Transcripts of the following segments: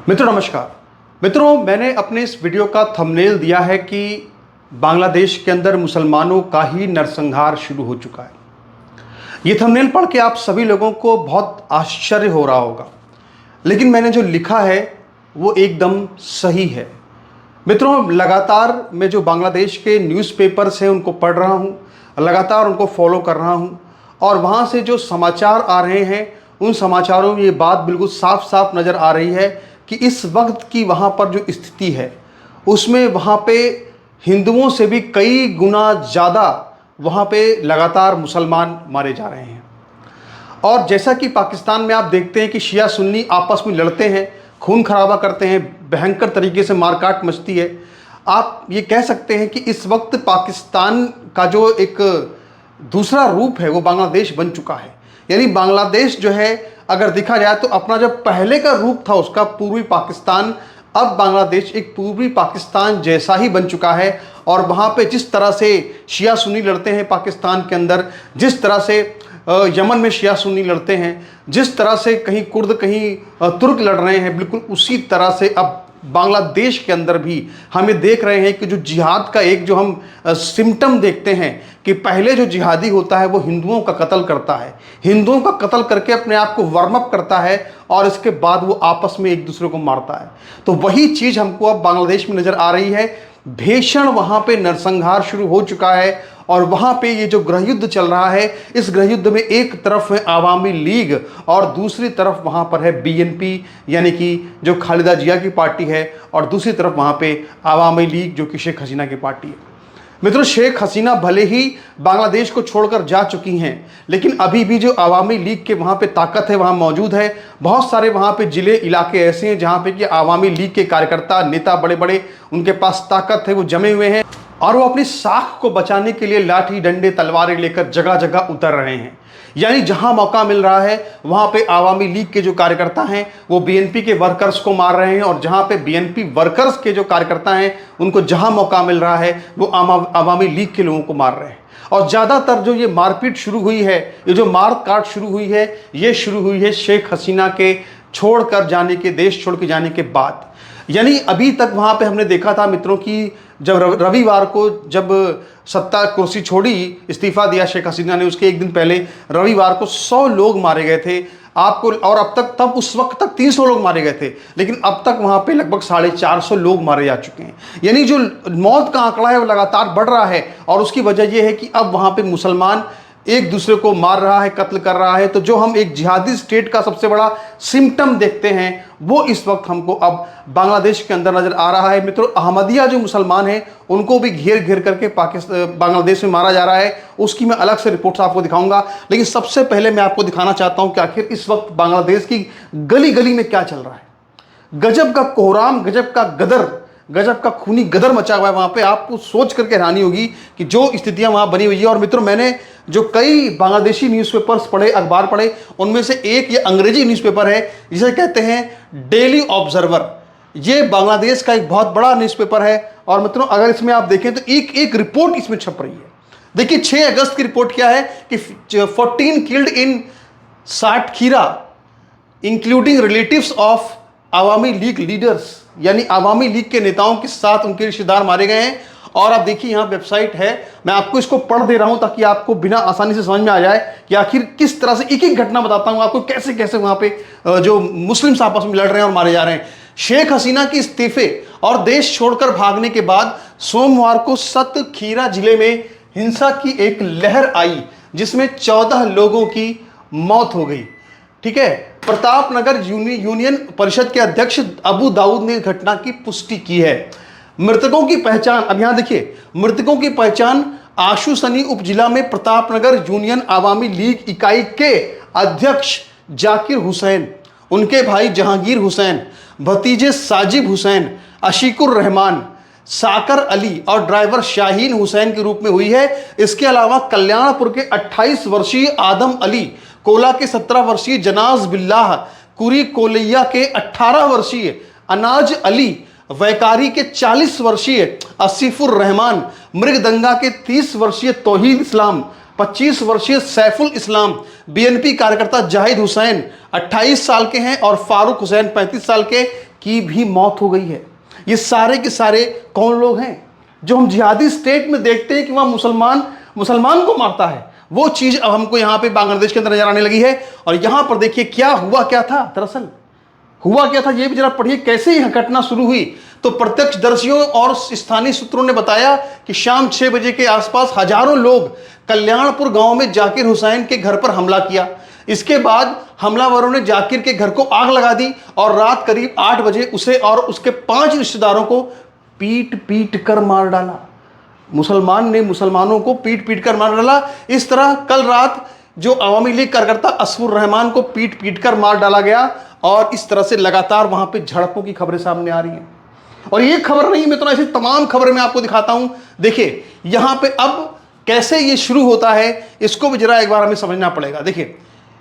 मित्रों नमस्कार। मित्रों, मैंने अपने इस वीडियो का थंबनेल दिया है कि बांग्लादेश के अंदर मुसलमानों का ही नरसंहार शुरू हो चुका है। ये थंबनेल पढ़ के आप सभी लोगों को बहुत आश्चर्य हो रहा होगा, लेकिन मैंने जो लिखा है वो एकदम सही है। मित्रों, लगातार मैं जो बांग्लादेश के न्यूज़पेपर्स हैं उनको पढ़ रहा हूँ, लगातार उनको फॉलो कर रहा हूँ, और वहाँ से जो समाचार आ रहे हैं उन समाचारों में ये बात बिल्कुल साफ साफ नज़र आ रही है कि इस वक्त की वहाँ पर जो स्थिति है उसमें वहाँ पे हिंदुओं से भी कई गुना ज़्यादा वहाँ पे लगातार मुसलमान मारे जा रहे हैं। और जैसा कि पाकिस्तान में आप देखते हैं कि शिया सुन्नी आपस में लड़ते हैं, खून खराबा करते हैं, भयंकर तरीके से मारकाट मचती है। आप ये कह सकते हैं कि इस वक्त पाकिस्तान का जो एक दूसरा रूप है वो बांग्लादेश बन चुका है। यानी बांग्लादेश जो है, अगर देखा जाए तो अपना जो पहले का रूप था उसका पूर्वी पाकिस्तान, अब बांग्लादेश एक पूर्वी पाकिस्तान जैसा ही बन चुका है। और वहाँ पे जिस तरह से शिया सुन्नी लड़ते हैं पाकिस्तान के अंदर, जिस तरह से यमन में शिया सुन्नी लड़ते हैं, जिस तरह से कहीं कुर्द कहीं तुर्क लड़ रहे हैं, बिल्कुल उसी तरह से अब बांग्लादेश के अंदर भी हमें देख रहे हैं कि जो जिहाद का एक जो हम सिम्टम देखते हैं कि पहले जो जिहादी होता है वो हिंदुओं का कत्ल करता है, हिंदुओं का कत्ल करके अपने आप को वार्म अप करता है और इसके बाद वो आपस में एक दूसरे को मारता है। तो वही चीज़ हमको अब बांग्लादेश में नज़र आ रही है। भीषण वहाँ पे नरसंहार शुरू हो चुका है और वहाँ पे ये जो गृहयुद्ध चल रहा है, इस गृहयुद्ध में एक तरफ है आवामी लीग और दूसरी तरफ वहाँ पर है बीएनपी, यानी कि जो खालिदा जिया की पार्टी है, और दूसरी तरफ वहाँ पे आवामी लीग जो कि शेख हसीना की पार्टी है। मित्रों, शेख हसीना भले ही बांग्लादेश को छोड़कर जा चुकी हैं, लेकिन अभी भी जो आवामी लीग के वहाँ पे ताकत है वहाँ मौजूद है। बहुत सारे वहाँ पे ज़िले इलाके ऐसे हैं जहाँ पे कि आवामी लीग के कार्यकर्ता नेता बड़े बड़े उनके पास ताकत है, वो जमे हुए हैं और वो अपनी साख को बचाने के लिए लाठी डंडे तलवारें लेकर जगह जगह उतर रहे हैं। यानी जहां मौका मिल रहा है वहां पे आवामी लीग के जो कार्यकर्ता हैं वो बीएनपी के वर्कर्स को मार रहे हैं, और जहां पे बीएनपी वर्कर्स के जो कार्यकर्ता हैं उनको जहां मौका मिल रहा है वो आवामी लीग के लोगों को मार रहे हैं। और ज़्यादातर जो ये मारपीट शुरू हुई है, ये जो मार काट शुरू हुई है, ये शुरू हुई है शेख हसीना के छोड़कर जाने के, देश छोड़ के जाने के बाद। यानी अभी तक वहाँ पे हमने देखा था मित्रों कि जब रविवार को जब सत्ता कुर्सी छोड़ी, इस्तीफा दिया शेख हसीना ने, उसके एक दिन पहले रविवार को 100 लोग मारे गए थे आपको, और अब तक तब उस वक्त तक 300 लोग मारे गए थे, लेकिन अब तक वहाँ पे लगभग 450 लोग मारे जा चुके हैं। यानी जो मौत का आंकड़ा है वो लगातार बढ़ रहा है, और उसकी वजह यह है कि अब वहाँ पे मुसलमान एक दूसरे को मार रहा है, कत्ल कर रहा है। तो जो हम एक जिहादी स्टेट का सबसे बड़ा सिम्टम देखते हैं वो इस वक्त हमको अब बांग्लादेश के अंदर नज़र आ रहा है। मित्रों, अहमदिया जो मुसलमान हैं उनको भी घेर घेर करके बांग्लादेश में मारा जा रहा है, उसकी मैं अलग से रिपोर्ट्स आपको दिखाऊंगा। लेकिन सबसे पहले मैं आपको दिखाना चाहता हूं कि आखिर इस वक्त बांग्लादेश की गली गली में क्या चल रहा है। गजब का कोहराम, गजब का गदर, गजब का खूनी गदर मचा हुआ है वहाँ पे। आपको सोच करके हैरानी होगी कि जो स्थितियाँ वहाँ बनी हुई है। और मित्रों, मैंने जो कई बांग्लादेशी न्यूज़पेपर्स पढ़े, अखबार पढ़े, उनमें से एक ये अंग्रेजी न्यूज़पेपर है जिसे कहते हैं डेली ऑब्जर्वर। ये बांग्लादेश का एक बहुत बड़ा न्यूज़पेपर है। और मित्रों, अगर इसमें आप देखें तो एक एक रिपोर्ट इसमें छप रही है। देखिए, 6 अगस्त की रिपोर्ट क्या है कि 14 killed in Satkhira including relatives of Awami League leaders, यानी आवामी लीग के नेताओं के साथ उनके रिश्तेदार मारे गए हैं। और आप देखिए, यहाँ वेबसाइट है, मैं आपको इसको पढ़ दे रहा हूं ताकि आपको बिना आसानी से समझ में आ जाए कि आखिर किस तरह से, एक एक घटना बताता हूं आपको कैसे कैसे वहां पे जो मुस्लिम्स आपस में लड़ रहे हैं और मारे जा रहे हैं। शेख हसीना के इस्तीफे और देश छोड़कर भागने के बाद सोमवार को सतखीरा जिले में हिंसा की एक लहर आई जिसमें 14 लोगों की मौत हो गई। ठीक है, प्रतापनगर यूनियन परिषद के अध्यक्ष अबू दाऊद ने घटना की पुष्टि की है। मृतकों की पहचान, अब यहां देखिए, मृतकों की पहचान आशु सनी उपजिला में प्रतापनगर यूनियन आवामी लीग इकाई के अध्यक्ष जाकिर हुसैन, उनके भाई जहांगीर हुसैन, भतीजे साजिब हुसैन, अशीकुर रहमान, साकर अली और ड्राइवर शाहीन हुसैन के रूप में हुई है। इसके अलावा कल्याणपुर के 28 वर्षीय आदम अली, कोला के 17 वर्षीय जनाज बिल्लाह, कुरी कोलैया के 18 वर्षीय अनाज अली, वैकारी के 40 वर्षीय असीफुर रहमान, मृगदंगा के 30 वर्षीय तौहीद इस्लाम, 25 वर्षीय सैफुल इस्लाम, बीएनपी कार्यकर्ता जाहिद हुसैन 28 साल के हैं और फारूक हुसैन 35 साल के की भी मौत हो गई है। ये सारे के सारे कौन लोग हैं? जो हम जिहादी स्टेट में देखते हैं कि वहां मुसलमान को मारता है, वो चीज अब हमको यहां पे बांग्लादेश के अंदर नजर आने लगी है। और यहां पर देखिए क्या हुआ, क्या था दरअसल, हुआ क्या था ये भी जरा पढ़िए। कैसे यह घटना शुरू हुई, तो प्रत्यक्षदर्शियों और स्थानीय सूत्रों ने बताया कि शाम 6 बजे के आसपास हजारों लोग कल्याणपुर गांव में जाकिर हुसैन के घर पर हमला किया। इसके बाद हमलावरों ने जाकिर के घर को आग लगा दी और रात करीब 8 बजे उसे और उसके 5 रिश्तेदारों को पीट पीट कर मार डाला। मुसलमान ने मुसलमानों को पीट पीट कर मार डाला। इस तरह कल रात जो अवामी लीग कार्यकर्ता असफुर रहमान को पीट पीट कर मार डाला गया। और इस तरह से लगातार वहां पे झड़पों की खबरें सामने आ रही हैं। और ये खबर नहीं, मैं तो ऐसी तमाम खबरें मैं आपको दिखाता हूं। देखिए यहां पे अब कैसे ये शुरू होता है, इसको भी जरा एक बार हमें समझना पड़ेगा। देखिए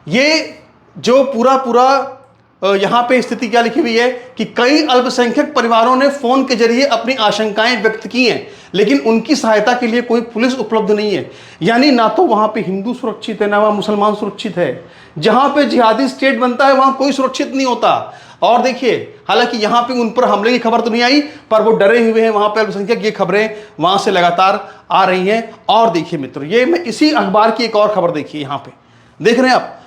ये जो पूरा यहां पे स्थिति क्या लिखी हुई है कि कई अल्पसंख्यक परिवारों ने फोन के जरिए अपनी आशंकाएं व्यक्त की हैं, लेकिन उनकी सहायता के लिए कोई पुलिस उपलब्ध नहीं है। यानी ना तो वहां पे हिंदू सुरक्षित है, ना वहां मुसलमान सुरक्षित है। जहां पे जिहादी स्टेट बनता है वहां कोई सुरक्षित नहीं होता। और देखिए हालांकि यहां पे उन पर हमले की खबर तो नहीं आई, पर वो डरे हुए हैं वहां पे अल्पसंख्यक। ये खबरें वहां से लगातार आ रही हैं। और देखिए मित्रों, ये मैं इसी अखबार की एक और खबर देखिए, यहां पे देख रहे हैं आप,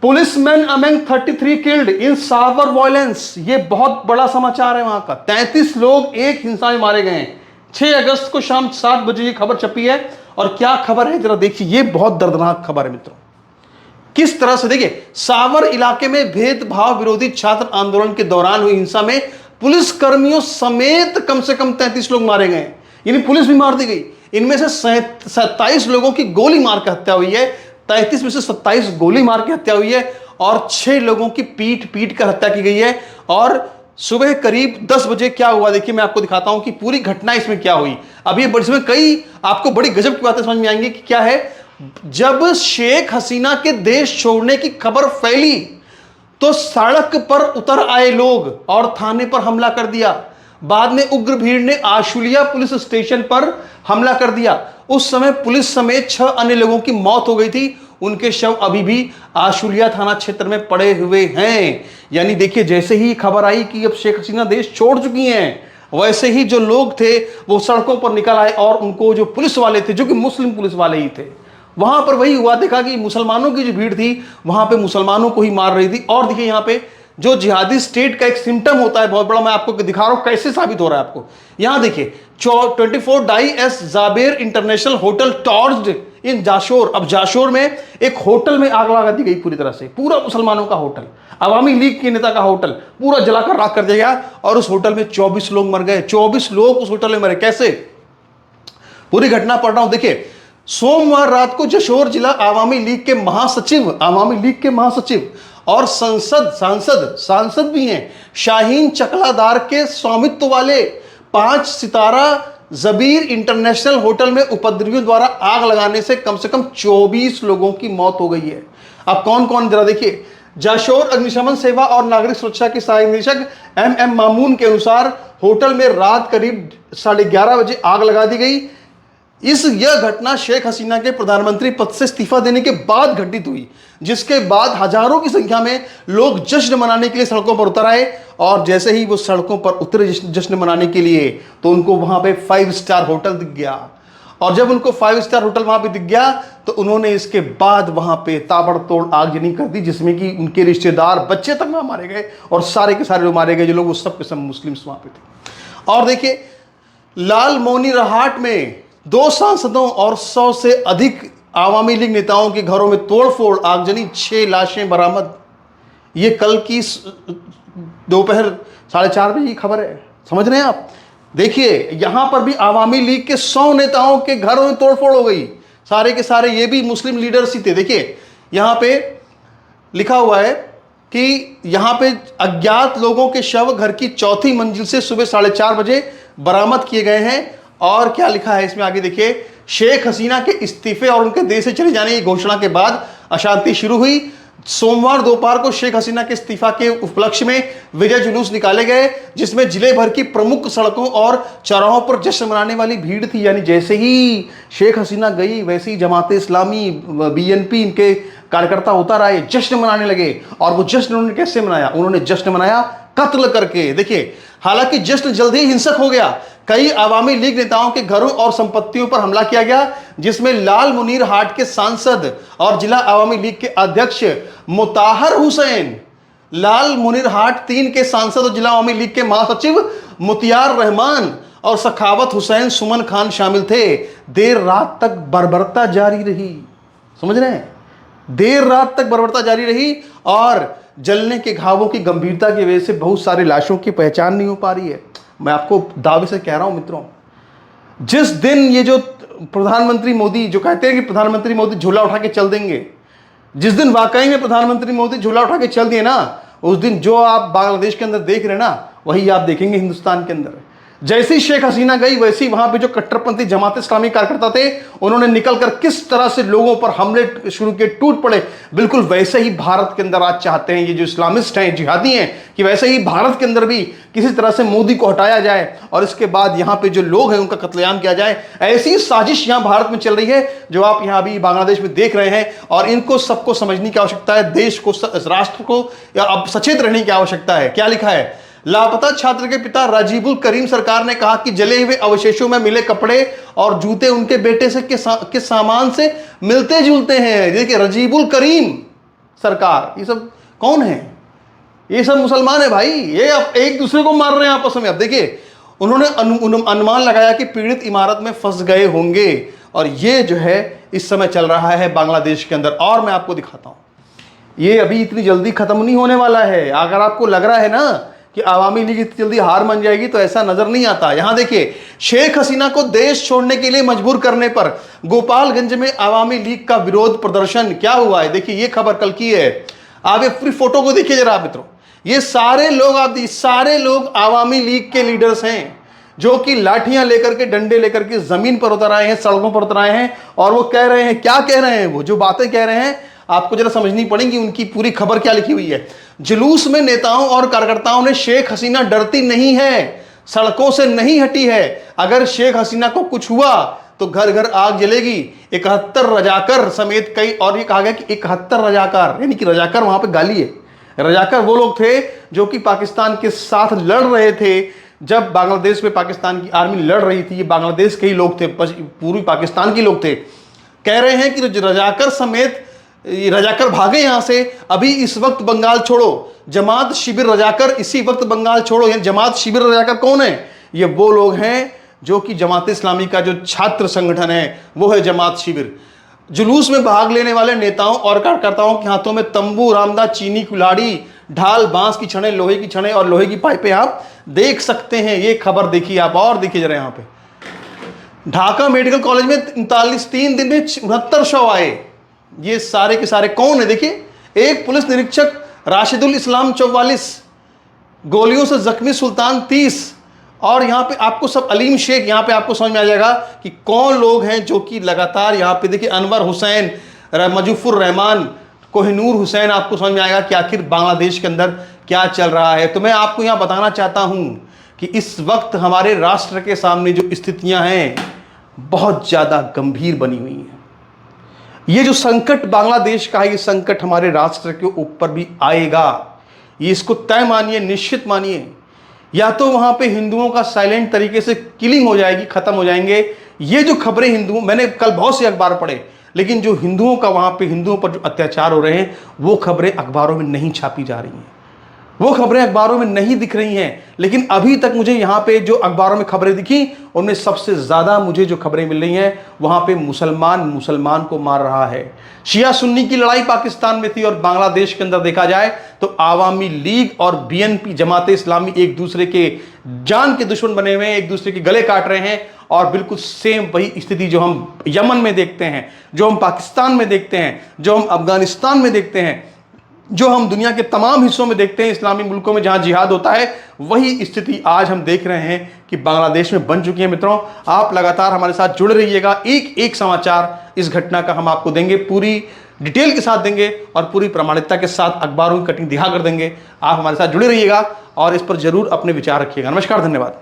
policeman among 33 killed in cyber violence. ये बहुत बड़ा समाचार है वहां का। 33 लोग एक हिंसा में मारे गए हैं। 6 अगस्त को शाम 7 बजे ये खबर छपी है। और क्या खबर है जरा देखिए, ये बहुत दर्दनाक खबर है मित्रों। किस तरह से देखिए, सावर इलाके में भेदभाव विरोधी छात्र आंदोलन के दौरान हुई हिंसा में पुलिस कर्मियों समेत कम से कम 33 लोग मारे गए, यानी पुलिस भी मार दी गई। इनमें से 27 लोगों की गोली मार के हत्या हुई है। 33 में से 27 गोली मार के हत्या हुई है और 6 लोगों की पीट पीट कर हत्या की गई है। और सुबह करीब 10 बजे क्या हुआ, देखिए मैं आपको दिखाता हूं कि पूरी घटना इसमें क्या हुई। अब ये इसमें कई आपको बड़ी गजब की बातें समझ में आएंगी कि क्या है। जब शेख हसीना के देश छोड़ने की खबर फैली तो सड़क पर उतर आए लोग और थाने पर हमला कर दिया। बाद में उग्र भीड़ ने आशुलिया पुलिस स्टेशन पर हमला कर दिया। उस समय पुलिस समेत 6 अन्य लोगों की मौत हो गई थी। उनके शव अभी भी आशुलिया थाना क्षेत्र में पड़े हुए हैं। यानी देखिए, जैसे ही खबर आई कि अब शेख हसीना देश छोड़ चुकी हैं, वैसे ही जो लोग थे वो सड़कों पर निकल आए और उनको जो पुलिस वाले थे, जो कि मुस्लिम पुलिस वाले ही थे, वहां पर वही हुआ। देखा कि मुसलमानों की जो भीड़ थी वहां पे मुसलमानों को ही मार रही थी। और देखिए यहां पे जो जिहादी स्टेट का एक सिम्टम होता है बहुत बड़ा, मैं आपको दिखा रहा हूं कैसे साबित हो रहा है आपको। यहां देखिए 24 die as Jaber international hotel torched in Jessore. अब जाशोर में एक होटल में आग लगा दी गई पूरी तरह से, पूरा मुसलमानों का होटल, अवामी लीग के नेता का होटल पूरा जलाकर राख कर दिया गया। और उस होटल में 24 लोग मर गए। 24 लोग उस होटल में मरे। कैसे, पूरी घटना पढ़ रहा हूं। देखिए सोमवार रात को जशोर जिला आवामी लीग के महासचिव और सांसद भी हैं शाहीन चकलादार के स्वामित्व वाले 5 सितारा जबीर इंटरनेशनल होटल में उपद्रवियों द्वारा आग लगाने से कम 24 लोगों की मौत हो गई है। अब कौन कौन, जरा देखिए। जाशोर अग्निशमन सेवा और नागरिक सुरक्षा के सहायक निदेशक एम मामून के अनुसार होटल में रात करीब 11:30 बजे आग लगा दी गई। यह घटना शेख हसीना के प्रधानमंत्री पद से इस्तीफा देने के बाद घटित हुई, जिसके बाद हजारों की संख्या में लोग जश्न मनाने के लिए सड़कों पर उतर आए। और जैसे ही वो सड़कों पर उतरे जश्न मनाने के लिए, तो उनको वहां पे 5 स्टार होटल दिख गया। और जब उनको 5 स्टार होटल वहां पे दिख गया तो उन्होंने इसके बाद वहां पे ताबड़तोड़ आगजनी कर दी, जिसमें कि उनके रिश्तेदार, बच्चे तक वहां मारे गए और सारे के सारे लोग मारे गए जो लोग, वो सब के सब मुस्लिम वहां पे थे। और देखिए लालमोनीरहाट में 2 सांसदों और 100 से अधिक आवामी लीग नेताओं के घरों में तोड़फोड़, आगजनी, 6 लाशें बरामद। ये कल की दोपहर 4:30 बजे की खबर है, समझ रहे हैं आप। देखिए यहां पर भी आवामी लीग के 100 नेताओं के घरों में तोड़फोड़ हो गई, सारे के सारे ये भी मुस्लिम लीडर्स ही थे। देखिए यहां पे लिखा हुआ है कि यहां पे अज्ञात लोगों के शव घर की 4थी मंजिल से सुबह 4:30 बजे बरामद किए गए हैं। और क्या लिखा है इसमें आगे देखिए, शेख हसीना के इस्तीफे और उनके देश से चले जाने की घोषणा के बाद अशांति शुरू हुई। सोमवार दोपहर को शेख हसीना के इस्तीफा के उपलक्ष्य में विजय जुलूस निकाले गए, जिसमें जिले भर की प्रमुख सड़कों और चौराहों पर जश्न मनाने वाली भीड़ थी। यानी जैसे ही शेख हसीना गई, वैसे ही जमात इस्लामी, बीएनपी, इनके कार्यकर्ता उतर आए, जश्न मनाने लगे। और वो जश्न उन्होंने कैसे मनाया? उन्होंने जश्न मनाया कत्ल करके। देखिए, हालांकि जश्न जल्द ही हिंसक हो गया। कई अवामी लीग नेताओं के घरों और संपत्तियों पर हमला किया गया, जिसमें लाल मुनीर हाट के सांसद और जिला अवामी लीग के अध्यक्ष मुताहर हुसैन, लाल मुनीर हाट 3 के सांसद और जिला अवामी लीग के महासचिव मुतियार रहमान और सखावत हुसैन सुमन खान शामिल थे। देर रात तक बर्बरता जारी रही। समझ रहे हैं? देर रात तक बर्बरता जारी रही और जलने के घावों की गंभीरता की वजह से बहुत सारी लाशों की पहचान नहीं हो पा रही है। मैं आपको दावे से कह रहा हूं मित्रों, जिस दिन ये जो प्रधानमंत्री मोदी जो कहते हैं कि प्रधानमंत्री मोदी झूला उठा के चल देंगे, जिस दिन वाकई में प्रधानमंत्री मोदी झूला उठा के चल दिए ना, उस दिन जो आप बांग्लादेश के अंदर देख रहे हैं ना, वही आप देखेंगे हिंदुस्तान के अंदर। जैसी शेख हसीना गई, वैसी वहां पे जो कट्टरपंथी जमात इस्लामी कार्यकर्ता थे, उन्होंने निकलकर किस तरह से लोगों पर हमले शुरू किए, टूट पड़े, बिल्कुल वैसे ही भारत के अंदर आज चाहते हैं ये जो इस्लामिस्ट हैं, जिहादी हैं, कि वैसे ही भारत के अंदर भी किसी तरह से मोदी को हटाया जाए और इसके बाद यहां पे जो लोग हैं उनका कत्लेआम किया जाए। ऐसी साजिश यहां भारत में चल रही है जो आप यहां अभी बांग्लादेश में देख रहे हैं, और इनको सबको समझने की आवश्यकता है। देश को, राष्ट्र को अब सचेत रहने की आवश्यकता है। क्या लिखा है? लापता छात्र के पिता राजीबुल करीम सरकार ने कहा कि जले हुए अवशेषों में मिले कपड़े और जूते उनके बेटे से के सामान से मिलते जुलते हैं। देखिए, राजीबुल करीम सरकार, ये सब कौन है? ये सब मुसलमान है भाई। ये अब एक दूसरे को मार रहे हैं आपस में। अब देखिए, उन्होंने अनुमान लगाया कि पीड़ित इमारत में फंस गए होंगे, और ये जो है इस समय चल रहा है बांग्लादेश के अंदर। और मैं आपको दिखाता हूं, ये अभी इतनी जल्दी खत्म नहीं होने वाला है। अगर आपको लग रहा है ना कि आवामी लीग इतनी जल्दी हार मान जाएगी, तो ऐसा नजर नहीं आता। यहां देखिए, शेख हसीना को देश छोड़ने के लिए मजबूर करने पर गोपालगंज में आवामी लीग का विरोध प्रदर्शन। क्या हुआ है? देखिए, ये खबर कल की है। आप ये पूरी फोटो को देखिए जरा मित्रों। ये सारे लोग, आप सारे लोग आवामी लीग के लीडर्स हैं, जो कि लाठियां लेकर के, डंडे लेकर के जमीन पर उतर आए हैं, सड़कों पर उतर आए हैं, और वो कह रहे हैं, क्या कह रहे हैं? वो जो बातें कह रहे हैं आपको जरा समझनी पड़ेगी। उनकी पूरी खबर क्या लिखी हुई है। जुलूस में नेताओं और कार्यकर्ताओं ने शेख हसीना डरती नहीं है, सड़कों से नहीं हटी है, अगर शेख हसीना को कुछ हुआ तो घर घर आग जलेगी। 71 रजाकर समेत कई, और ये कहा गया कि 71 रजाकार, यानी कि रजाकर वहां पे गाली है। रजाकर वो लोग थे जो कि पाकिस्तान के साथ लड़ रहे थे। जब बांग्लादेश में पाकिस्तान की आर्मी लड़ रही थी, ये बांग्लादेश के ही लोग थे, पूर्वी पाकिस्तान के लोग थे। कह रहे हैं कि रजाकर समेत रजाकर भागे यहां से, अभी इस वक्त बंगाल छोड़ो। जमात शिविर रजाकर इसी वक्त बंगाल छोड़ो। जमात शिविर रजाकर कौन है? ये वो लोग हैं जो कि जमात इस्लामी का जो छात्र संगठन है, वो है जमात शिविर। जुलूस में भाग लेने वाले नेताओं और कार्यकर्ताओं के हाथों में तंबू, रामदा, चीनी कुल्हाड़ी, ढाल, बांस की छड़ें, लोहे की छड़ें और लोहे की पाइपें आप देख सकते हैं। ये खबर देखिए आप, और देखिए जरा यहाँ पे। ढाका मेडिकल कॉलेज में 3 दिन में 69 शव आए। ये सारे के सारे कौन है? देखिए, एक पुलिस निरीक्षक राशिदुल इस्लाम 44, गोलियों से जख्मी सुल्तान 30, और यहां पे आपको सब अलीम शेख, यहां पे आपको समझ में आ जाएगा कि कौन लोग हैं जो कि लगातार यहां पे देखिए, अनवर हुसैन, मजूफुर रहमान, कोहिनूर हुसैन, आपको समझ में आएगा कि आखिर बांग्लादेश के अंदर क्या चल रहा है। तो मैं आपको यहां बताना चाहता हूं कि इस वक्त हमारे राष्ट्र के सामने जो स्थितियां हैं बहुत ज्यादा गंभीर बनी हुई हैं। ये जो संकट बांग्लादेश का है, ये संकट हमारे राष्ट्र के ऊपर भी आएगा। ये इसको तय मानिए, निश्चित मानिए। या तो वहां पे हिंदुओं का साइलेंट तरीके से किलिंग हो जाएगी, खत्म हो जाएंगे। ये जो खबरें हिंदुओं, मैंने कल बहुत से अखबार पढ़े, लेकिन जो हिंदुओं का वहां पे हिंदुओं पर जो अत्याचार हो रहे हैं, वो खबरें अखबारों में नहीं छापी जा रही हैं, वो खबरें अखबारों में नहीं दिख रही हैं। लेकिन अभी तक मुझे यहाँ पे जो अखबारों में खबरें दिखी, उनमें सबसे ज़्यादा मुझे जो खबरें मिल रही हैं, वहाँ पे मुसलमान को मार रहा है। शिया सुन्नी की लड़ाई पाकिस्तान में थी, और बांग्लादेश के अंदर देखा जाए तो आवामी लीग और बीएनपी जमात इस्लामी एक दूसरे के जान के दुश्मन बने हुए हैं, एक दूसरे के गले काट रहे हैं। और बिल्कुल सेम वही स्थिति जो हम यमन में देखते हैं, जो हम पाकिस्तान में देखते हैं, जो हम अफगानिस्तान में देखते हैं, जो हम दुनिया के तमाम हिस्सों में देखते हैं, इस्लामी मुल्कों में जहां जिहाद होता है, वही स्थिति आज हम देख रहे हैं कि बांग्लादेश में बन चुकी है। मित्रों, आप लगातार हमारे साथ जुड़े रहिएगा। एक एक समाचार इस घटना का हम आपको देंगे, पूरी डिटेल के साथ देंगे और पूरी प्रामाणिकता के साथ अखबारों की कटिंग दिखा कर देंगे। आप हमारे साथ जुड़े रहिएगा और इस पर जरूर अपने विचार रखिएगा। नमस्कार, धन्यवाद।